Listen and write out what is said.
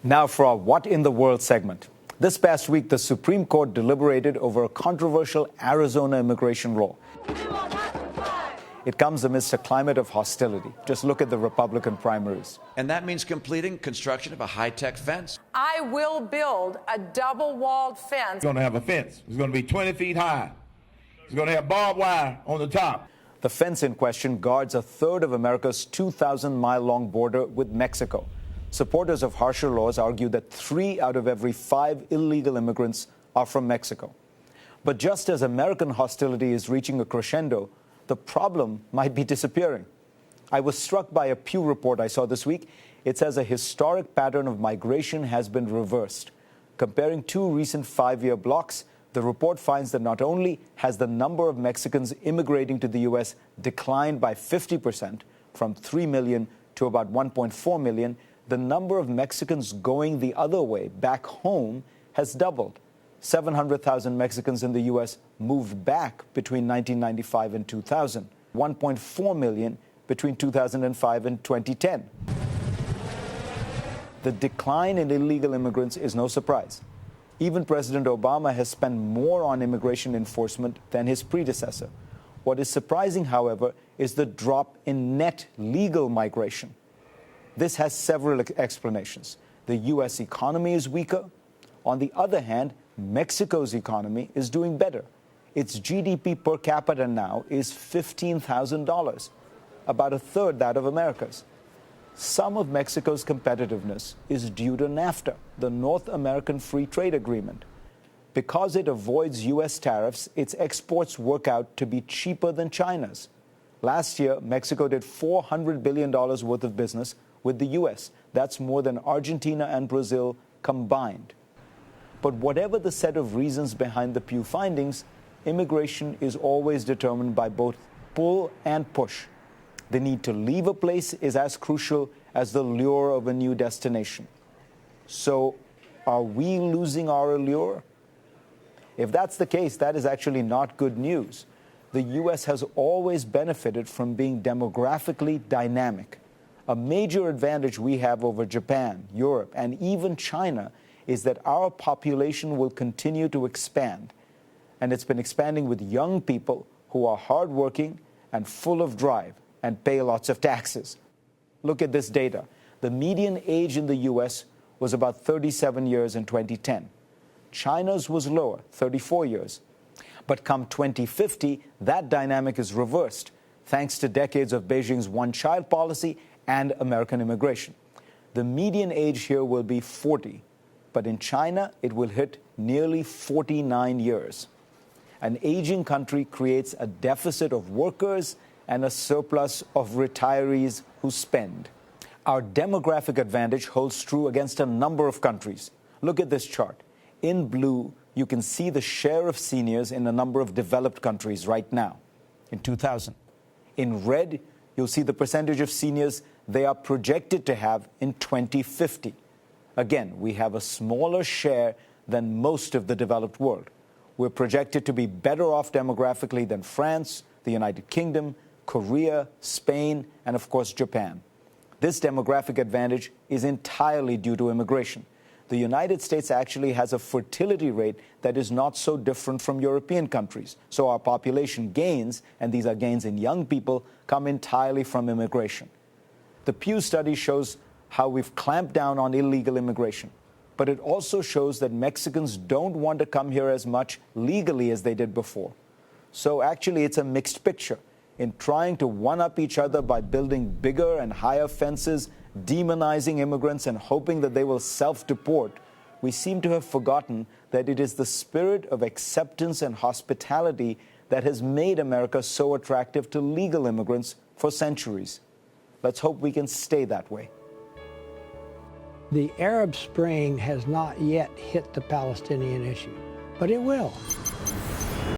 Now for our What in the World segment. This past week, the Supreme Court deliberated over a controversial Arizona immigration law. It comes amidst a climate of hostility. Just look at the Republican primaries. And that means completing construction of a high-tech fence. I will build a double-walled fence. It's going to have a fence. It's going to be 20 feet high. It's going to have barbed wire on the top. The fence in question guards a third of America's 2,000-mile-long border with Mexico. Supporters of harsher laws argue that 3 out of every 5 illegal immigrants are from Mexico. But just as American hostility is reaching a crescendo, the problem might be disappearing. I was struck by a Pew report I saw this week. It says a historic pattern of migration has been reversed. Comparing 2 recent 5-year blocks, the report finds that not only has the number of Mexicans immigrating to the U.S. declined by 50%, from 3 million to about 1.4 million, the number of Mexicans going the other way, back home, has doubled. 700,000 Mexicans in the U.S. moved back between 1995 and 2000, 1.4 million between 2005 and 2010. The decline in illegal immigrants is no surprise. Even President Obama has spent more on immigration enforcement than his predecessor. What is surprising, however, is the drop in net legal migration. This has several explanations. The U.S. economy is weaker. On the other hand, Mexico's economy is doing better. Its GDP per capita now is $15,000, about a third that of America's. Some of Mexico's competitiveness is due to NAFTA, the North American Free Trade Agreement. Because it avoids U.S. tariffs, its exports work out to be cheaper than China's. Last year, Mexico did $400 billion worth of business with the U.S. That's more than Argentina and Brazil combined. But whatever the set of reasons behind the Pew findings, immigration is always determined by both pull and push. The need to leave a place is as crucial as the lure of a new destination. So, are we losing our allure? If that's the case, that is actually not good news. The U.S. has always benefited from being demographically dynamic. A major advantage we have over Japan, Europe, and even China is that our population will continue to expand. And it's been expanding with young people who are hardworking and full of drive and pay lots of taxes. Look at this data. The median age in the U.S. was about 37 years in 2010. China's was lower, 34 years. But come 2050, that dynamic is reversed, thanks to decades of Beijing's one-child policy and American immigration. The median age here will be 40, but in China, it will hit nearly 49 years. An aging country creates a deficit of workers and a surplus of retirees who spend. Our demographic advantage holds true against a number of countries. Look at this chart. In blue, you can see the share of seniors in a number of developed countries right now, in 2000. In red, you'll see the percentage of seniors they are projected to have in 2050. Again, we have a smaller share than most of the developed world. We're projected to be better off demographically than France, the United Kingdom, Korea, Spain, and of course Japan. This demographic advantage is entirely due to immigration. The United States actually has a fertility rate that is not so different from European countries. So our population gains, and these are gains in young people, come entirely from immigration. The Pew study shows how we've clamped down on illegal immigration. But it also shows that Mexicans don't want to come here as much legally as they did before. So actually, it's a mixed picture. In trying to one-up each other by building bigger and higher fences, demonizing immigrants and hoping that they will self-deport, we seem to have forgotten that it is the spirit of acceptance and hospitality that has made America so attractive to legal immigrants for centuries. Let's hope we can stay that way. The Arab Spring has not yet hit the Palestinian issue, but it will.